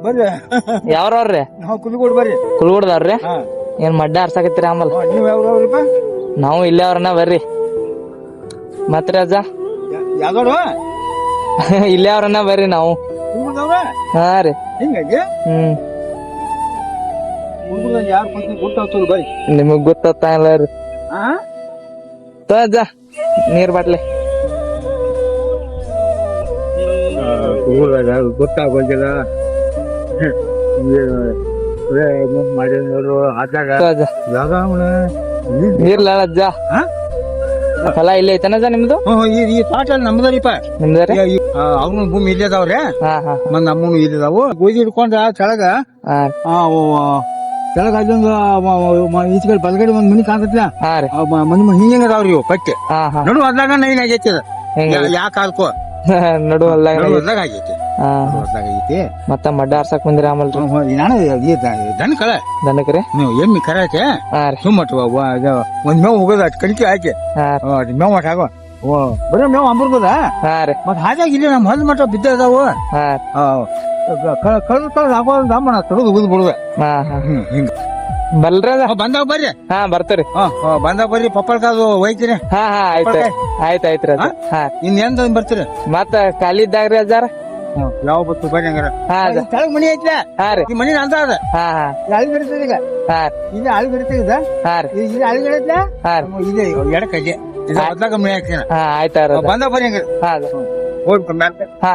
ಬರ್ರಿ ಯಾವ್ರವ್ರಿ ನಾವು ಕುಲಿಗೋಡ್ ಬರ್ರಿ. ಕುಲ್ಗುಡ್ದವ್ರಿ ಹಾ ಏನ್ ಮಡ್ಡ ಹರ್ಸಾಕತ್ತೀರಿ ಆಮಲ್ ನೀವ್ ಯಾವ್ರವ್ರಿಪ್ಪ? ನಾವು ಇಲ್ಲೇ ಅವ್ರನ್ನ ಬರ್ರಿ ಮತ್ರಿ ಅಜ್ಜ ಯಾವ್ದವ್ರು ಇಲ್ಲೇ ಅವ್ರನ್ನ ಬರ್ರಿ ನಾವು ಕುಲಿಗೋಡ್ದವ್ರ ಹಾ ರೀ ಹಿಂಗಾಗಿ ಕುಲಿಗೋಡ್ದಾಗ ಯಾರು ಬಂದು ಗೊತ್ತಾಗ್ತಲ್ಲ ಬರ್ರಿ. ನಿಮಗ್ ಗೊತ್ತಾಗ್ತಾ ರೀ ಹಾ ಅಜ್ಜ ನೀರ್ ಬಾಟ್ಲಿ ಕುಲಿಗೋಡ್ದಾಗ ಗೊತ್ತಾಗೋದಿಲ್ಲ ಮಾಡಿದ್ರು ಆದಾಗ ಅಜ್ಜ ಯಾವ್ದ ನೀರ್ಲ ಅಜ್ಜ ಹೊಲ ಇಲ್ಲೇ ಐತನಜ್ಜ ನಿಮ್ದು ಈ ತೋಟ ನಮ್ದರಿಪ್ಪ. ನಿಮ್ದ್ರಿ ಅವ್ನು ಭೂಮಿ ಇಲ್ಲೇ ಅದಾವ್ರೆ ಹಾ ಹಾ ಮತ್ ನಮ್ಮನು ಇಲ್ಲದಾವು. ಗೋಧಿ ಹಿಡ್ಕೊಂಡ ಕೆಳಗ ಹಾ ಕೆಳಗ ಅಲ್ಲೊಂದು ಈಚೆಗಡೆ ಬಲಗಡೆ ಒಂದ್ ಮನಿ ಕಾಣ್ತೈತಿಲ್ಲ, ಹಾ ರೀ ಮನಿ ಹಿಂಗ ಅದಾವ್ರಿ ಇವು ಪಟ್ಟೆ ಹಾ ಹಾ ನಡು ಅದ್ರಾಗ ನೈನ್ ಆಗೈತಿ ಅದ. ಹೆಂಗ ಯಾಕ ಕಾಲ್ಕೋ ನಡು ಹೊಲ್ದಾಗ ನಡು ಅದ್ರಾಗ ಆಗೈತಿ, ಹಾ ಅದ್ರಾಗ ಆಗೈತಿ. ಮತ್ತ ಮಡ್ಡ ಹರ್ಸಾಕ್ ಬಂದಿರಿ ಆಮಲ್ರಿ ನಾನು ದನ ಕಳ ದನಕ್ರಿ ನೀವು ಎಮ್ಮಿ ಕರಕ್ಕೆ ಹಾ ರೀ ಸುಮ್ಮಟ್ ಒಂದ್ ಮೇವ್ ಹೋಗೋದ ಅಟ್ ಕಣಿಕೆ ಹಾಕಿ ಹಾ ಮೇವ್ ಮಠ ಆಗೋ ಬರೀ ಮೇವ್ ಅಂಬರ್ಬೋದ. ಹಾ ರೀ ಮತ್ ಹಾಗಾಗಿ ಇಲ್ಲಿ ನಮ್ ಹೊಲ ಮಠ ಬಿದ್ದ ಇದಾವು. ಹಾ ಕಳೆದ ಹಾಕೋದ್ ಅಮ್ಮನ ತಗದು ಉಗಿದ್ ಬಿಡುದ. ಹಾ ಹಾ ಹಿಂಗ ಬಲ್ರಿ ಅದ ಬಂದಾವ್ ಬರ್ರಿ. ಹಾ ಬರ್ತೀರಿ ಬಂದಾವ್ ಬರ್ರಿ. ಪಪ್ಪಳ್ಕಾದು ಒಯ್ತೀರಿ. ಹಾ ಹಾ ಆಯ್ತು ಆಯ್ತಾಯ್ತ್ರಿ ಅಜ್ಜ ಹಾ ಇನ್ನೇನ್ ಬರ್ತೀರಿ ಮತ್ತ ಖಾಲಿ ಇದ್ದಾಗ್ರಿ ಅಜ್ಜಾರ ಯಾವ ಬತ್ತು ಬರ್ರಿ ಹಂಗಾರ. ಹಾ ಅಜ್ಜ ಕೆಳಗ್ ಮನಿ ಐತ್ಲ, ಹಾ ರೀ ಈ ಮನಿ ಅಂತ ಅದ. ಹಾ ಹಾ ಅಳಿ ಬಿಡ್ತದ ಈಗ, ಹಾ ಇಲ್ಲಿ ಅಳಿ ಬಿಡ್ತದ, ಹಾ ರೀ ಇಲ್ಲಿ ಅಳಿ ಬಿಡತ್ಲ, ಹಾ ರೀ ಇದೆ ಎಡಕ್ಕೆ ಇದೆ ಮೊದ್ಲಾಗ ಮನಿ ಹಾಕ್ತೀನಿ. ಹಾ ಆಯ್ತಾರ ಬಂದಾವ್ ಬರ್ರಿ ಹಂಗಾರ. ಹಾ ಅಜ್ಜ ಹೋಗ್ಬೇಕು ಮ್ಯಾಲ. ಹಾ